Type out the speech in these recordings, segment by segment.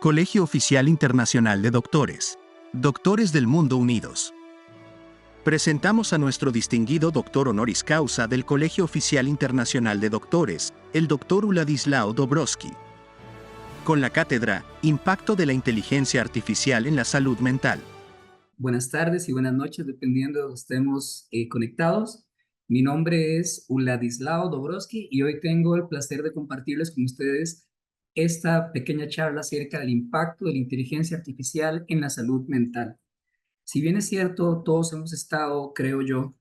Colegio Oficial Internacional de Doctores. Doctores del Mundo Unidos. Presentamos a nuestro distinguido doctor honoris causa del Colegio Oficial Internacional de Doctores, el doctor Uladislao Dobrowski. Con la cátedra Impacto de la Inteligencia Artificial en la Salud Mental. Buenas tardes y buenas noches, dependiendo de donde estemos conectados. Mi nombre es Uladislao Dobrowski y hoy tengo el placer de compartirles con ustedes esta pequeña charla acerca del impacto de la inteligencia artificial en la salud mental. Si bien es cierto, todos hemos estado, creo yo,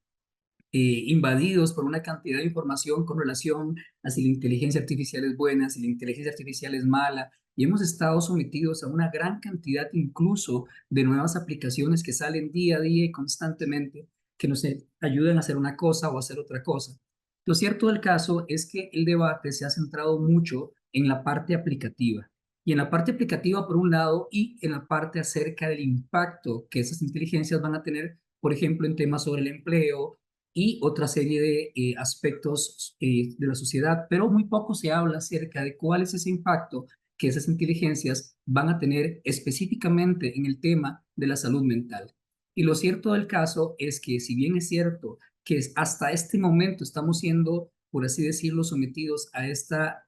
invadidos por una cantidad de información con relación a si la inteligencia artificial es buena, si la inteligencia artificial es mala, y hemos estado sometidos a una gran cantidad incluso de nuevas aplicaciones que salen día a día y constantemente, que nos ayudan a hacer una cosa o a hacer otra cosa. Lo cierto del caso es que el debate se ha centrado mucho en la parte aplicativa. Y en la parte aplicativa, por un lado, y en la parte acerca del impacto que esas inteligencias van a tener, por ejemplo, en temas sobre el empleo, y otra serie de aspectos de la sociedad, pero muy poco se habla acerca de cuál es ese impacto que esas inteligencias van a tener específicamente en el tema de la salud mental. Y lo cierto del caso es que si bien es cierto que hasta este momento estamos siendo, por así decirlo, sometidos a esta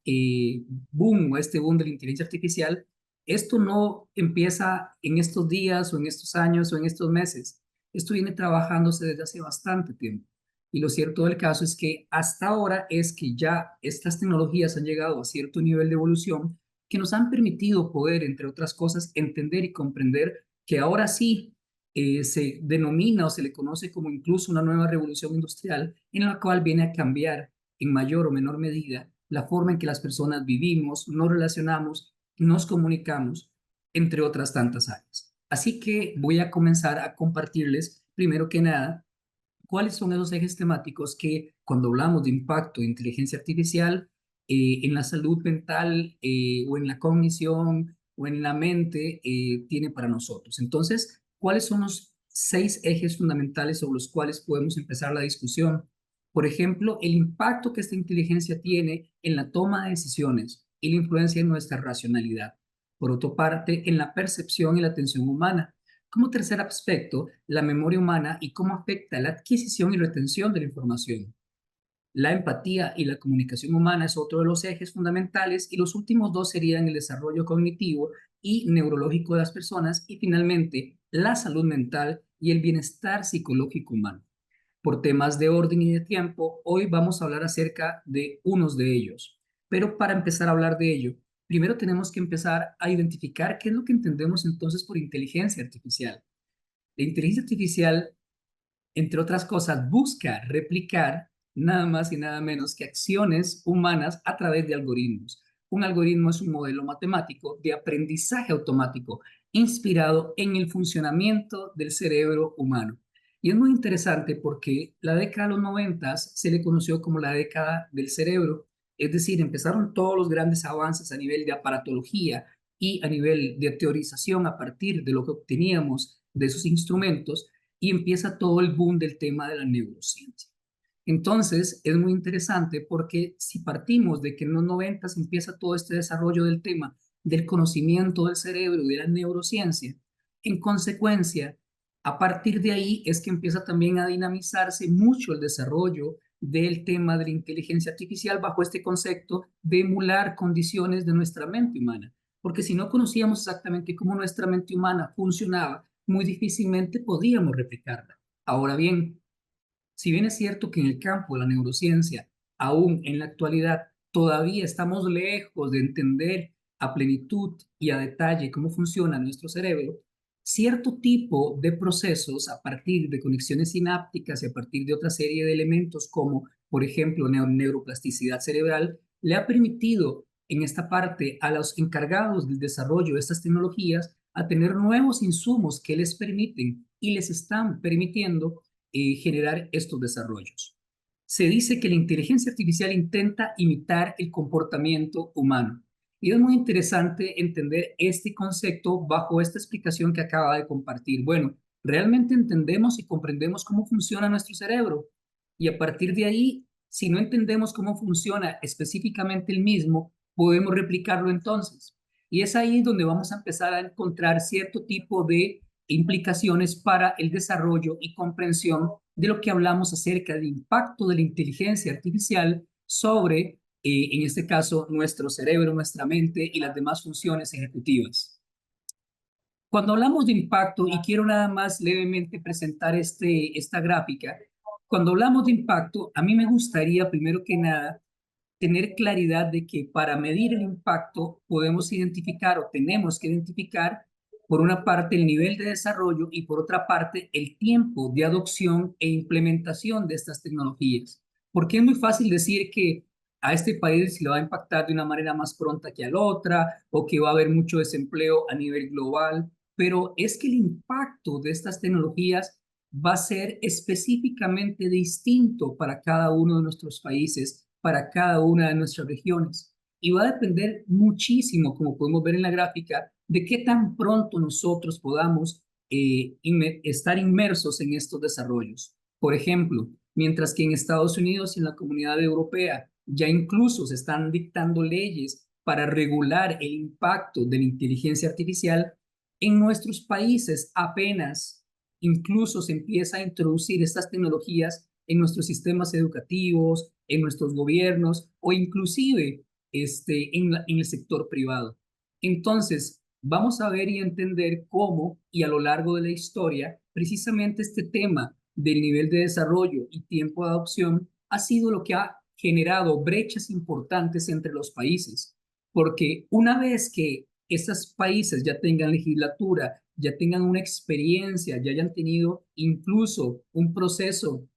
boom o a este boom de la inteligencia artificial, esto no empieza en estos días o en estos años o en estos meses. Esto viene trabajándose desde hace bastante tiempo. Y lo cierto del caso es que hasta ahora es que ya estas tecnologías han llegado a cierto nivel de evolución que nos han permitido poder, entre otras cosas, entender y comprender que ahora sí se denomina o se le conoce como incluso una nueva revolución industrial en la cual viene a cambiar en mayor o menor medida la forma en que las personas vivimos, nos relacionamos, nos comunicamos, entre otras tantas áreas. Así que voy a comenzar a compartirles, primero que nada, cuáles son esos ejes temáticos que cuando hablamos de impacto de inteligencia artificial en la salud mental o en la cognición o en la mente tiene para nosotros. Entonces, ¿cuáles son los 6 ejes fundamentales sobre los cuales podemos empezar la discusión? Por ejemplo, el impacto que esta inteligencia tiene en la toma de decisiones y la influencia en nuestra racionalidad. Por otra parte, en la percepción y la atención humana. Como tercer aspecto, la memoria humana y cómo afecta la adquisición y retención de la información. La empatía y la comunicación humana es otro de los ejes fundamentales y los últimos dos serían el desarrollo cognitivo y neurológico de las personas y finalmente la salud mental y el bienestar psicológico humano. Por temas de orden y de tiempo, hoy vamos a hablar acerca de unos de ellos. Pero para empezar a hablar de ello, primero tenemos que empezar a identificar qué es lo que entendemos entonces por inteligencia artificial. La inteligencia artificial, entre otras cosas, busca replicar nada más y nada menos que acciones humanas a través de algoritmos. Un algoritmo es un modelo matemático de aprendizaje automático inspirado en el funcionamiento del cerebro humano. Y es muy interesante porque la década de los 90 se le conoció como la década del cerebro, es decir, empezaron todos los grandes avances a nivel de aparatología y a nivel de teorización a partir de lo que obteníamos de esos instrumentos y empieza todo el boom del tema de la neurociencia. Entonces, es muy interesante porque si partimos de que en los 90 empieza todo este desarrollo del tema del conocimiento del cerebro y de la neurociencia, en consecuencia, a partir de ahí es que empieza también a dinamizarse mucho el desarrollo del tema de la inteligencia artificial bajo este concepto de emular condiciones de nuestra mente humana. Porque si no conocíamos exactamente cómo nuestra mente humana funcionaba, muy difícilmente podíamos replicarla. Ahora bien, si bien es cierto que en el campo de la neurociencia, aún en la actualidad, todavía estamos lejos de entender a plenitud y a detalle cómo funciona nuestro cerebro, cierto tipo de procesos a partir de conexiones sinápticas y a partir de otra serie de elementos como, por ejemplo, neuroplasticidad cerebral, le ha permitido en esta parte a los encargados del desarrollo de estas tecnologías a tener nuevos insumos que les permiten y les están permitiendo generar estos desarrollos. Se dice que la inteligencia artificial intenta imitar el comportamiento humano. Y es muy interesante entender este concepto bajo esta explicación que acaba de compartir. Bueno, realmente entendemos y comprendemos cómo funciona nuestro cerebro. Y a partir de ahí, si no entendemos cómo funciona específicamente el mismo, podemos replicarlo entonces. Y es ahí donde vamos a empezar a encontrar cierto tipo de implicaciones para el desarrollo y comprensión de lo que hablamos acerca del impacto de la inteligencia artificial sobre, en este caso, nuestro cerebro, nuestra mente y las demás funciones ejecutivas. Cuando hablamos de impacto, y quiero nada más levemente presentar esta gráfica, cuando hablamos de impacto, a mí me gustaría primero que nada tener claridad de que para medir el impacto podemos identificar o tenemos que identificar, por una parte, el nivel de desarrollo y por otra parte, el tiempo de adopción e implementación de estas tecnologías. Porque es muy fácil decir que a este país le va a impactar de una manera más pronta que a la otra o que va a haber mucho desempleo a nivel global, pero es que el impacto de estas tecnologías va a ser específicamente distinto para cada uno de nuestros países, para cada una de nuestras regiones. Y va a depender muchísimo, como podemos ver en la gráfica, de qué tan pronto nosotros podamos estar inmersos en estos desarrollos. Por ejemplo, mientras que en Estados Unidos y en la Comunidad Europea ya incluso se están dictando leyes para regular el impacto de la inteligencia artificial, en nuestros países apenas incluso se empieza a introducir estas tecnologías en nuestros sistemas educativos, en nuestros gobiernos o inclusive en el sector privado. Entonces, vamos a ver y entender cómo y a lo largo de la historia, precisamente este tema del nivel de desarrollo y tiempo de adopción ha sido lo que ha generado brechas importantes entre los países, porque una vez que estos países ya tengan legislatura, ya tengan una experiencia, ya hayan tenido incluso un proceso,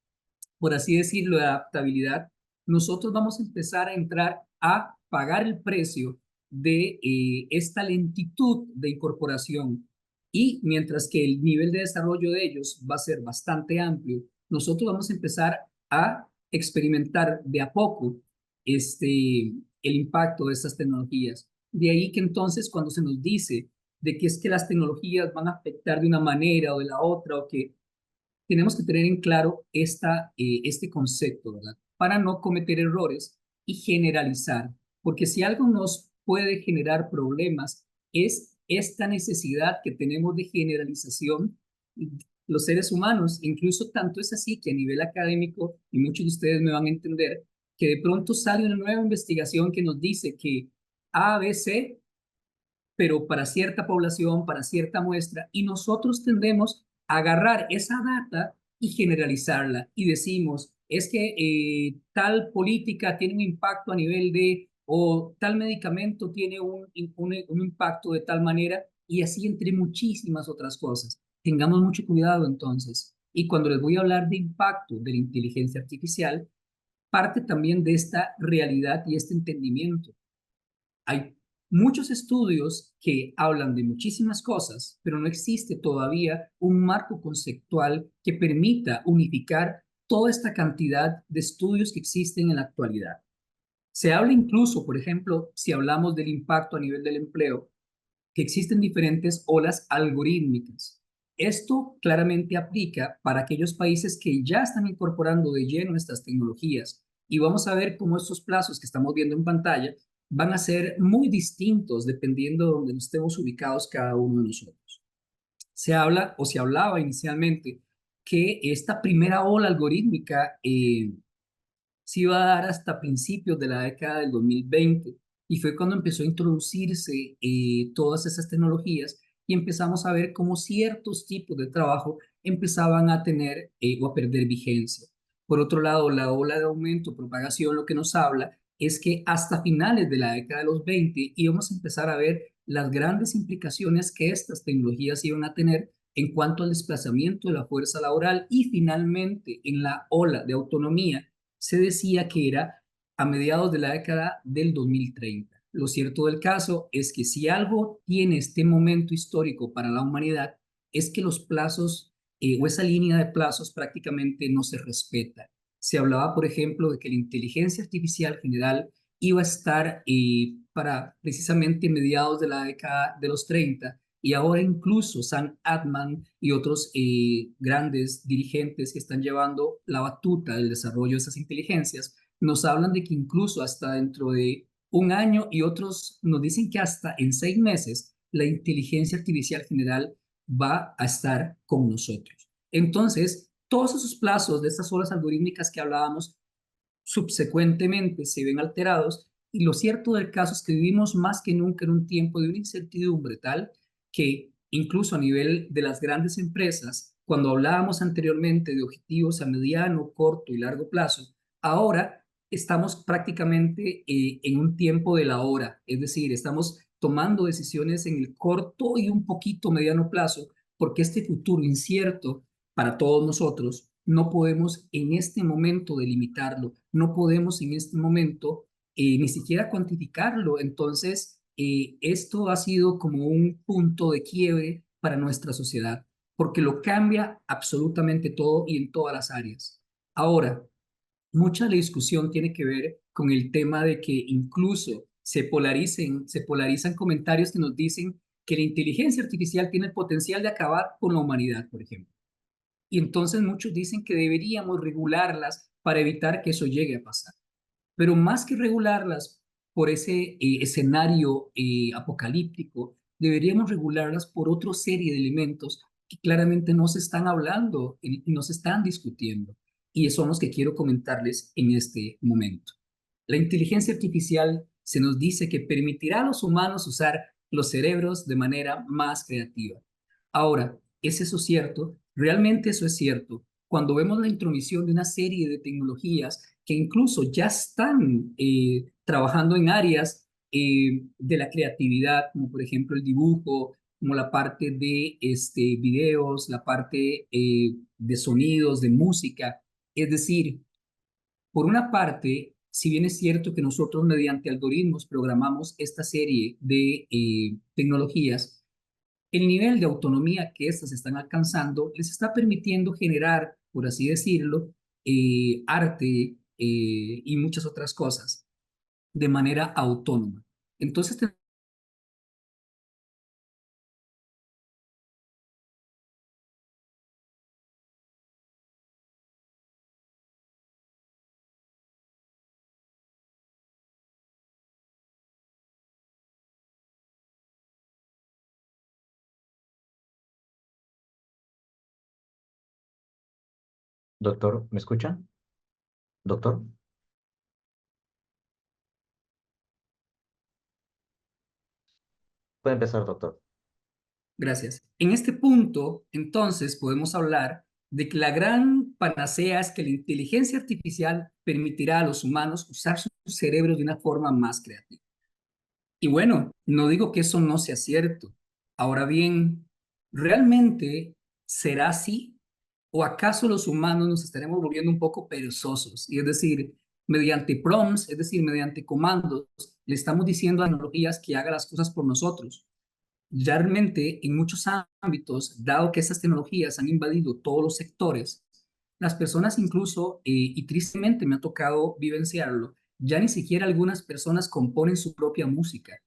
por así decirlo, de adaptabilidad, nosotros vamos a empezar a entrar a pagar el precio de esta lentitud de incorporación. Y mientras que el nivel de desarrollo de ellos va a ser bastante amplio, nosotros vamos a empezar a experimentar de a poco el impacto de estas tecnologías. De ahí que entonces cuando se nos dice de que es que las tecnologías van a afectar de una manera o de la otra, o que tenemos que tener en claro este concepto, ¿verdad? Para no cometer errores y generalizar, porque si algo nos puede generar problemas es esta necesidad que tenemos de generalización los seres humanos. Incluso tanto es así que a nivel académico, y muchos de ustedes me van a entender, que de pronto sale una nueva investigación que nos dice que A, B, C, pero para cierta población, para cierta muestra, y nosotros tendemos a agarrar esa data y generalizarla y decimos, es que tal política tiene un impacto a nivel de, o tal medicamento tiene un impacto de tal manera, y así entre muchísimas otras cosas. Tengamos mucho cuidado entonces. Y cuando les voy a hablar de impacto de la inteligencia artificial, parte también de esta realidad y este entendimiento. Hay muchos estudios que hablan de muchísimas cosas, pero no existe todavía un marco conceptual que permita unificar toda esta cantidad de estudios que existen en la actualidad. Se habla incluso, por ejemplo, si hablamos del impacto a nivel del empleo, que existen diferentes olas algorítmicas. Esto claramente aplica para aquellos países que ya están incorporando de lleno estas tecnologías, y vamos a ver cómo estos plazos que estamos viendo en pantalla van a ser muy distintos dependiendo de donde nos estemos ubicados cada uno de nosotros. Se habla o se hablaba inicialmente que esta primera ola algorítmica se iba a dar hasta principios de la década del 2020, y fue cuando empezó a introducirse todas esas tecnologías y empezamos a ver cómo ciertos tipos de trabajo empezaban a tener o a perder vigencia. Por otro lado, la ola de aumento, propagación, lo que nos habla es que hasta finales de la década de los 20 íbamos a empezar a ver las grandes implicaciones que estas tecnologías iban a tener en cuanto al desplazamiento de la fuerza laboral, y finalmente en la ola de autonomía se decía que era a mediados de la década del 2030. Lo cierto del caso es que si algo tiene este momento histórico para la humanidad, es que los plazos o esa línea de plazos prácticamente no se respeta. Se hablaba, por ejemplo, de que la inteligencia artificial general iba a estar para precisamente mediados de la década de los 30, y ahora incluso Sam Altman y otros grandes dirigentes que están llevando la batuta del desarrollo de esas inteligencias nos hablan de que incluso hasta dentro de un año y otros nos dicen que hasta en 6 meses la inteligencia artificial general va a estar con nosotros. Entonces, todos esos plazos de estas horas algorítmicas que hablábamos subsecuentemente se ven alterados y lo cierto del caso es que vivimos más que nunca en un tiempo de una incertidumbre tal que incluso a nivel de las grandes empresas, cuando hablábamos anteriormente de objetivos a mediano, corto y largo plazo, ahora estamos prácticamente en un tiempo de la hora, es decir, estamos tomando decisiones en el corto y un poquito mediano plazo, porque este futuro incierto para todos nosotros no podemos en este momento delimitarlo, no podemos en este momento ni siquiera cuantificarlo. Entonces, esto ha sido como un punto de quiebre para nuestra sociedad, porque lo cambia absolutamente todo y en todas las áreas. Ahora, mucha de la discusión tiene que ver con el tema de que incluso se polarizan comentarios que nos dicen que la inteligencia artificial tiene el potencial de acabar con la humanidad, por ejemplo. Y entonces muchos dicen que deberíamos regularlas para evitar que eso llegue a pasar. Pero más que regularlas por ese escenario apocalíptico, deberíamos regularlas por otra serie de elementos que claramente no se están hablando y no se están discutiendo. Y son los que quiero comentarles en este momento. La inteligencia artificial se nos dice que permitirá a los humanos usar los cerebros de manera más creativa. Ahora, ¿es eso cierto? ¿Realmente eso es cierto? Cuando vemos la intromisión de una serie de tecnologías que incluso ya están trabajando en áreas de la creatividad, como por ejemplo el dibujo, como la parte de videos, la parte de sonidos, de música. Es decir, por una parte, si bien es cierto que nosotros mediante algoritmos programamos esta serie de tecnologías, el nivel de autonomía que éstas están alcanzando les está permitiendo generar, por así decirlo, arte y muchas otras cosas de manera autónoma. Entonces, Doctor, ¿me escucha? Doctor, puede empezar, doctor. gracias. En este punto, entonces, podemos hablar de que la gran panacea es que la inteligencia artificial permitirá a los humanos usar sus cerebros de una forma más creativa. Y bueno, no digo que eso no sea cierto. Ahora bien, ¿realmente será así? ¿O acaso los humanos nos estaremos volviendo un poco perezosos? Y es decir, mediante prompts, es decir, mediante comandos, le estamos diciendo a tecnologías que haga las cosas por nosotros. Realmente, en muchos ámbitos, dado que estas tecnologías han invadido todos los sectores, las personas incluso, y tristemente me ha tocado vivenciarlo, ya ni siquiera algunas personas componen su propia música.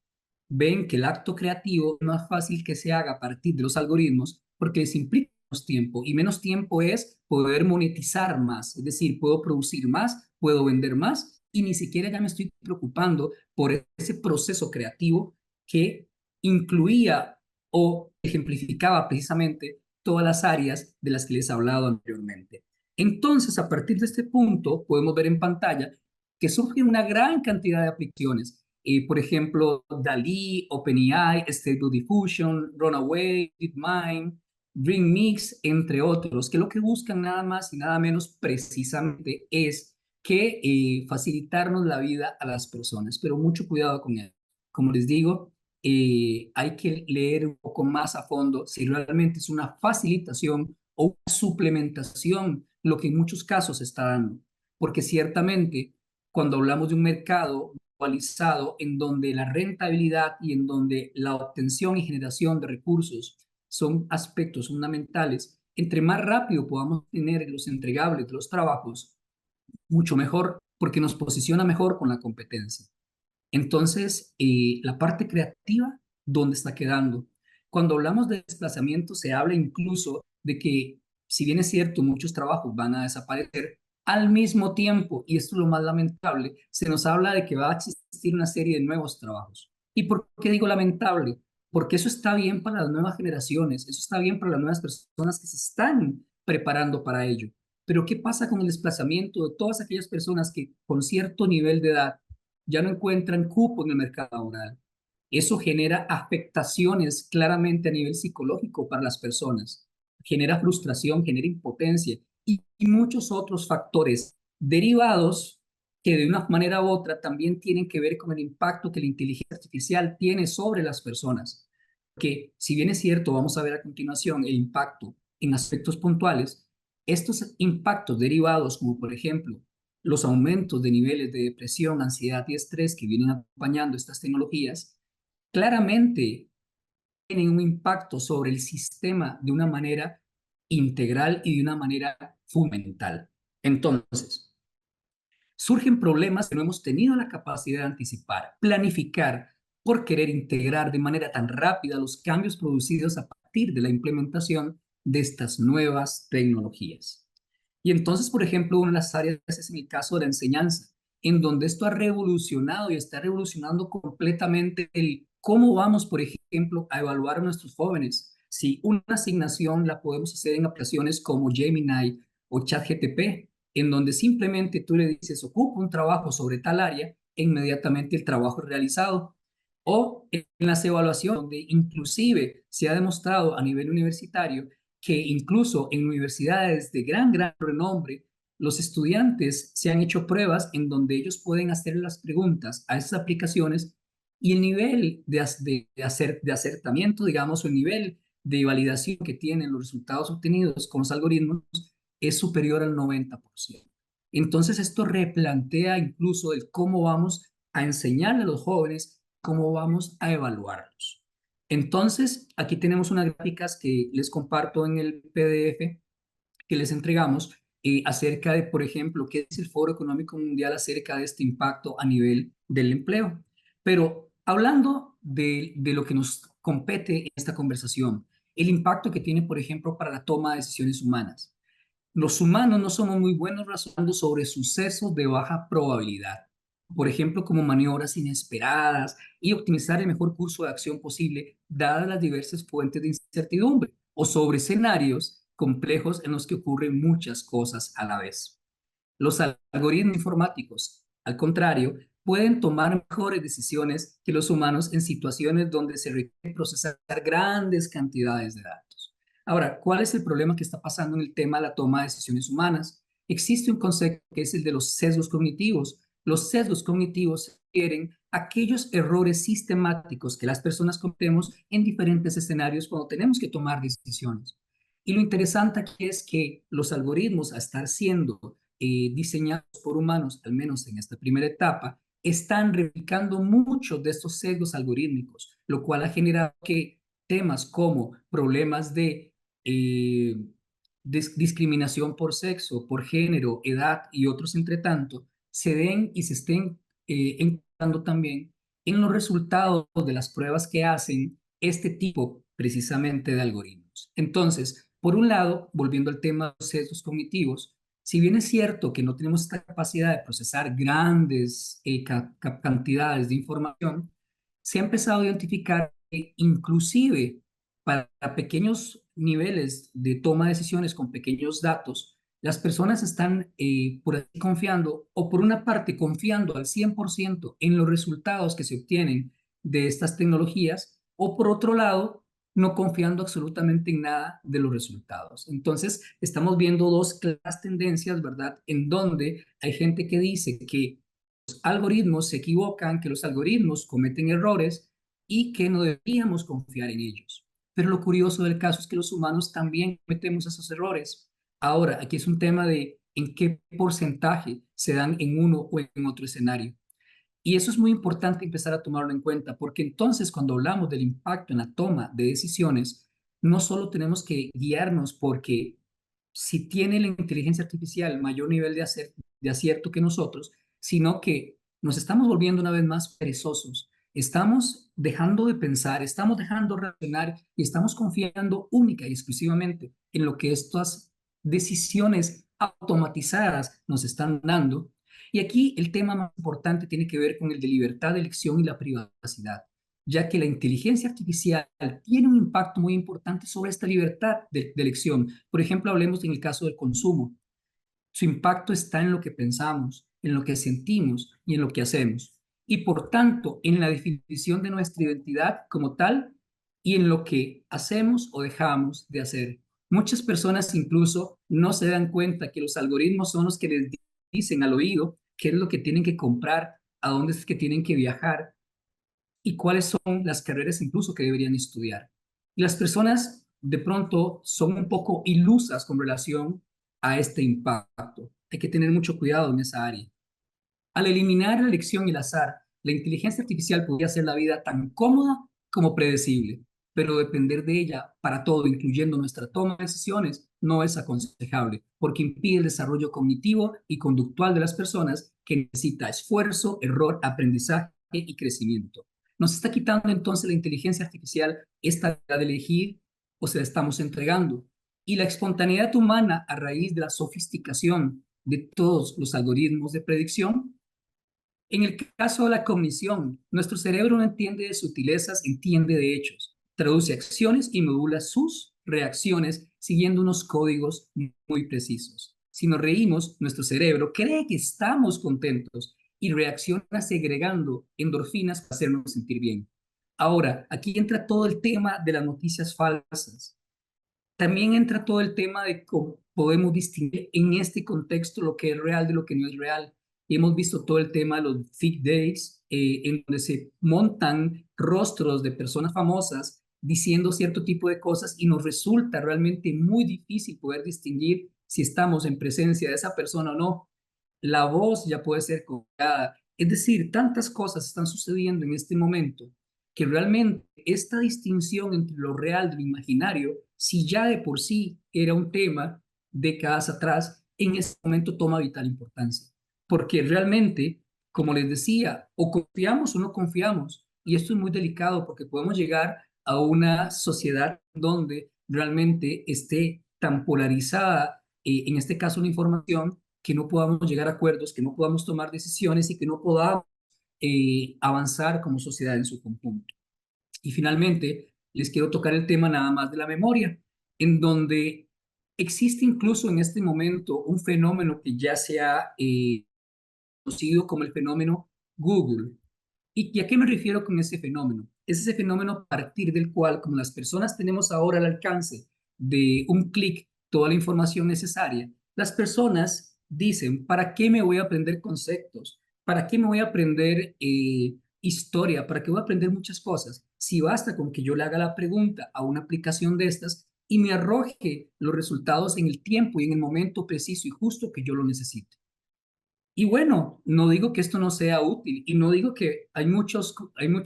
Ven que el acto creativo es más fácil que se haga a partir de los algoritmos porque les implica menos tiempo y menos tiempo es poder monetizar más, es decir, puedo producir más, puedo vender más y ni siquiera ya me estoy preocupando por ese proceso creativo que incluía o ejemplificaba precisamente todas las áreas de las que les he hablado anteriormente. Entonces, a partir de este punto, podemos ver en pantalla que surgen una gran cantidad de aplicaciones. Por ejemplo, DALL-E, OpenAI, Stable Diffusion, Runaway, DeepMind, Dream Mix, entre otros, que lo que buscan nada más y nada menos precisamente es que facilitarnos la vida a las personas, pero mucho cuidado con eso. Como les digo, hay que leer un poco más a fondo si realmente es una facilitación o una suplementación lo que en muchos casos se está dando, porque ciertamente cuando hablamos de un mercado globalizado en donde la rentabilidad y en donde la obtención y generación de recursos son aspectos fundamentales, entre más rápido podamos tener los entregables de los trabajos, mucho mejor, porque nos posiciona mejor con la competencia. Entonces, la parte creativa, ¿dónde está quedando? Cuando hablamos de desplazamiento, se habla incluso de que, si bien es cierto, muchos trabajos van a desaparecer, Al mismo tiempo, y esto es lo más lamentable, se nos habla de que va a existir una serie de nuevos trabajos. ¿Y por qué digo lamentable? Porque eso está bien para las nuevas generaciones, eso está bien para las nuevas personas que se están preparando para ello. Pero ¿qué pasa con el desplazamiento de todas aquellas personas que con cierto nivel de edad ya no encuentran cupo en el mercado laboral? Eso genera afectaciones claramente a nivel psicológico para las personas, genera frustración, genera impotencia y muchos otros factores derivados que de una manera u otra también tienen que ver con el impacto que la inteligencia artificial tiene sobre las personas. Que si bien es cierto, vamos a ver a continuación el impacto en aspectos puntuales, estos impactos derivados, como por ejemplo los aumentos de niveles de depresión, ansiedad y estrés que vienen acompañando estas tecnologías, claramente tienen un impacto sobre el sistema de una manera integral y de una manera fundamental. Entonces, surgen problemas que no hemos tenido la capacidad de anticipar, planificar, por querer integrar de manera tan rápida los cambios producidos a partir de la implementación de estas nuevas tecnologías. Y entonces, por ejemplo, una de las áreas es en el caso de la enseñanza, en donde esto ha revolucionado y está revolucionando completamente el cómo vamos, por ejemplo, a evaluar a nuestros jóvenes. Si una asignación la podemos hacer en aplicaciones como Gemini o ChatGPT, en donde simplemente tú le dices, ocupa un trabajo sobre tal área, e inmediatamente el trabajo es realizado. O en las evaluaciones, donde inclusive se ha demostrado a nivel universitario que incluso en universidades de gran renombre, los estudiantes se han hecho pruebas en donde ellos pueden hacer las preguntas a esas aplicaciones y el nivel de acertamiento, digamos, o el nivel de validación que tienen los resultados obtenidos con los algoritmos es superior al 90%. Entonces esto replantea incluso el cómo vamos a enseñarle a los jóvenes, cómo vamos a evaluarlos. Entonces, aquí tenemos unas gráficas que les comparto en el PDF que les entregamos acerca de, por ejemplo, qué es el Foro Económico Mundial acerca de este impacto a nivel del empleo. Pero hablando de lo que nos compete en esta conversación, el impacto que tiene, por ejemplo, para la toma de decisiones humanas. Los humanos no somos muy buenos razonando sobre sucesos de baja probabilidad, por ejemplo, como maniobras inesperadas y optimizar el mejor curso de acción posible, dadas las diversas fuentes de incertidumbre, o sobre escenarios complejos en los que ocurren muchas cosas a la vez. Los algoritmos informáticos, al contrario, pueden tomar mejores decisiones que los humanos en situaciones donde se requiere procesar grandes cantidades de datos. Ahora, ¿cuál es el problema que está pasando en el tema de la toma de decisiones humanas? Existe un concepto que es el de los sesgos cognitivos. Los sesgos cognitivos se refieren a aquellos errores sistemáticos que las personas cometemos en diferentes escenarios cuando tenemos que tomar decisiones. Y lo interesante aquí es que los algoritmos, a estar siendo diseñados por humanos, al menos en esta primera etapa, están replicando muchos de estos sesgos algorítmicos, lo cual ha generado que temas como problemas de discriminación por sexo, por género, edad y otros entre tanto, se den y se estén encontrando también en los resultados de las pruebas que hacen este tipo precisamente de algoritmos. Entonces, por un lado, volviendo al tema de los sesgos cognitivos, si bien es cierto que no tenemos esta capacidad de procesar grandes cantidades de información, se ha empezado a identificar que inclusive para pequeños niveles de toma de decisiones con pequeños datos, las personas están por así confiando o por una parte confiando al 100% en los resultados que se obtienen de estas tecnologías o por otro lado no confiando absolutamente en nada de los resultados. Entonces, estamos viendo dos claras tendencias, ¿verdad? En donde hay gente que dice que los algoritmos se equivocan, que los algoritmos cometen errores y que no deberíamos confiar en ellos. Pero lo curioso del caso es que los humanos también cometemos esos errores. Ahora, aquí es un tema de en qué porcentaje se dan en uno o en otro escenario. Y eso es muy importante empezar a tomarlo en cuenta, porque entonces cuando hablamos del impacto en la toma de decisiones, no solo tenemos que guiarnos porque si tiene la inteligencia artificial mayor nivel de acierto que nosotros, sino que nos estamos volviendo una vez más perezosos, estamos dejando de pensar, estamos dejando de reaccionar y estamos confiando única y exclusivamente en lo que estas decisiones automatizadas nos están dando. Y aquí el tema más importante tiene que ver con el de libertad de elección y la privacidad, ya que la inteligencia artificial tiene un impacto muy importante sobre esta libertad de elección. Por ejemplo, hablemos en el caso del consumo. Su impacto está en lo que pensamos, en lo que sentimos y en lo que hacemos. Y por tanto, en la definición de nuestra identidad como tal y en lo que hacemos o dejamos de hacer. Muchas personas incluso no se dan cuenta que los algoritmos son los que les dicen al oído qué es lo que tienen que comprar, a dónde es que tienen que viajar y cuáles son las carreras incluso que deberían estudiar. Y las personas de pronto son un poco ilusas con relación a este impacto. Hay que tener mucho cuidado en esa área. Al eliminar la elección y el azar, la inteligencia artificial podría hacer la vida tan cómoda como predecible, pero depender de ella para todo, incluyendo nuestra toma de decisiones, no es aconsejable, porque impide el desarrollo cognitivo y conductual de las personas que necesita esfuerzo, error, aprendizaje y crecimiento. Nos está quitando entonces la inteligencia artificial esta habilidad de elegir o se la estamos entregando. Y la espontaneidad humana a raíz de la sofisticación de todos los algoritmos de predicción. En el caso de la cognición, nuestro cerebro no entiende de sutilezas, entiende de hechos, traduce acciones y modula sus reacciones siguiendo unos códigos muy precisos. Si nos reímos, nuestro cerebro cree que estamos contentos y reacciona segregando endorfinas para hacernos sentir bien. Ahora, aquí entra todo el tema de las noticias falsas. También entra todo el tema de cómo podemos distinguir en este contexto lo que es real de lo que no es real. Y hemos visto todo el tema de los fake days, en donde se montan rostros de personas famosas diciendo cierto tipo de cosas y nos resulta realmente muy difícil poder distinguir si estamos en presencia de esa persona o no. La voz ya puede ser copiada. Es decir, tantas cosas están sucediendo en este momento que realmente esta distinción entre lo real y lo imaginario, si ya de por sí era un tema décadas atrás, en este momento toma vital importancia. Porque realmente, como les decía, o confiamos o no confiamos. Y esto es muy delicado porque podemos llegar a una sociedad donde realmente esté tan polarizada, en este caso la información, que no podamos llegar a acuerdos, que no podamos tomar decisiones y que no podamos avanzar como sociedad en su conjunto. Y finalmente, les quiero tocar el tema nada más de la memoria, en donde existe incluso en este momento un fenómeno que ya se ha conocido como el fenómeno Google. ¿Y a qué me refiero con ese fenómeno? Es ese fenómeno a partir del cual, como las personas tenemos ahora al alcance de un clic toda la información necesaria, las personas dicen, ¿para qué me voy a aprender conceptos? ¿Para qué me voy a aprender historia? ¿Para qué voy a aprender muchas cosas? Si basta con que yo le haga la pregunta a una aplicación de estas y me arroje los resultados en el tiempo y en el momento preciso y justo que yo lo necesite. Y bueno, no digo que esto no sea útil y no digo que hay mucha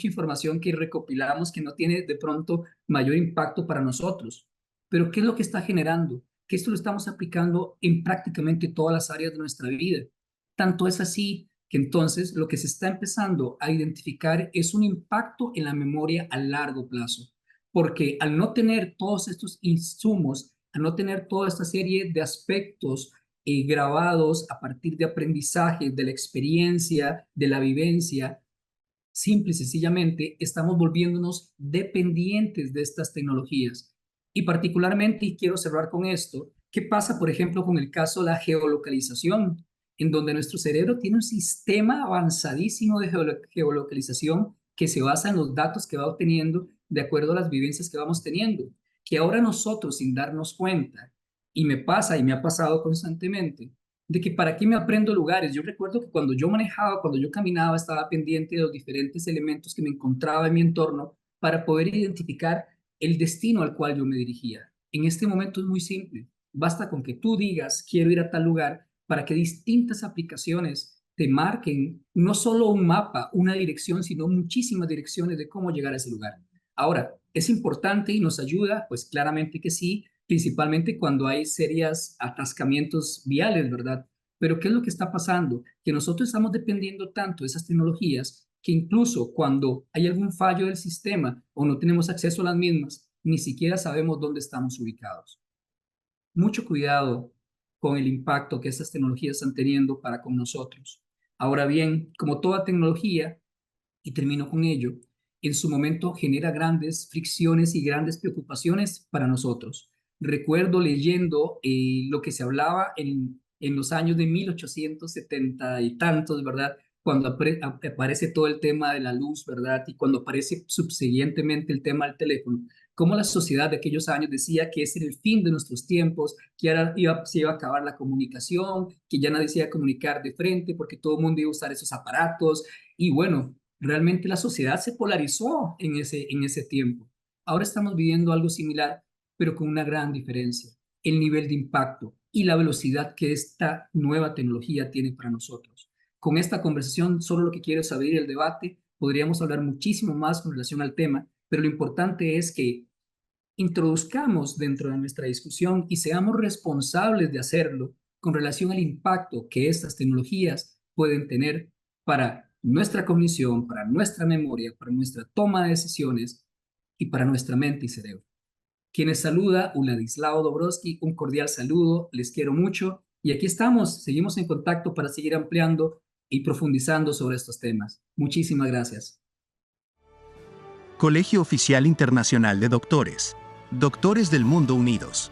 información que recopilamos que no tiene de pronto mayor impacto para nosotros, pero ¿qué es lo que está generando? Que esto lo estamos aplicando en prácticamente todas las áreas de nuestra vida. Tanto es así que entonces lo que se está empezando a identificar es un impacto en la memoria a largo plazo, porque al no tener todos estos insumos, al no tener toda esta serie de aspectos grabados a partir de aprendizaje, de la experiencia, de la vivencia, simple y sencillamente estamos volviéndonos dependientes de estas tecnologías. Y particularmente, y quiero cerrar con esto, ¿qué pasa, por ejemplo, con el caso de la geolocalización? En donde nuestro cerebro tiene un sistema avanzadísimo de geolocalización que se basa en los datos que va obteniendo de acuerdo a las vivencias que vamos teniendo, que ahora nosotros, sin darnos cuenta, y me pasa y me ha pasado constantemente, de que para qué me aprendo lugares. Yo recuerdo que cuando yo manejaba, cuando yo caminaba, estaba pendiente de los diferentes elementos que me encontraba en mi entorno para poder identificar el destino al cual yo me dirigía. En este momento es muy simple. Basta con que tú digas, quiero ir a tal lugar, para que distintas aplicaciones te marquen no solo un mapa, una dirección, sino muchísimas direcciones de cómo llegar a ese lugar. Ahora, ¿es importante y nos ayuda? Pues claramente que sí, principalmente cuando hay serios atascamientos viales, ¿verdad? Pero ¿qué es lo que está pasando? Que nosotros estamos dependiendo tanto de esas tecnologías que incluso cuando hay algún fallo del sistema o no tenemos acceso a las mismas, ni siquiera sabemos dónde estamos ubicados. Mucho cuidado con el impacto que estas tecnologías están teniendo para con nosotros. Ahora bien, como toda tecnología, y termino con ello, en su momento genera grandes fricciones y grandes preocupaciones para nosotros. Recuerdo leyendo lo que se hablaba en los años de 1870 y tantos, ¿verdad? Cuando aparece todo el tema de la luz, ¿verdad? Y cuando aparece subsiguientemente el tema del teléfono, cómo la sociedad de aquellos años decía que ese era el fin de nuestros tiempos, que ahora se iba a acabar la comunicación, que ya nadie se iba a comunicar de frente porque todo el mundo iba a usar esos aparatos. Y bueno, realmente la sociedad se polarizó en ese tiempo. Ahora estamos viviendo algo similar, pero con una gran diferencia: el nivel de impacto y la velocidad que esta nueva tecnología tiene para nosotros. Con esta conversación, solo lo que quiero es abrir el debate. Podríamos hablar muchísimo más con relación al tema, pero lo importante es que introduzcamos dentro de nuestra discusión y seamos responsables de hacerlo con relación al impacto que estas tecnologías pueden tener para nuestra cognición, para nuestra memoria, para nuestra toma de decisiones y para nuestra mente y cerebro. Quienes saluda, Uladislao Dobrowski, un cordial saludo, les quiero mucho y aquí estamos, seguimos en contacto para seguir ampliando y profundizando sobre estos temas. Muchísimas gracias. Colegio Oficial Internacional de Doctores. Doctores del Mundo Unidos.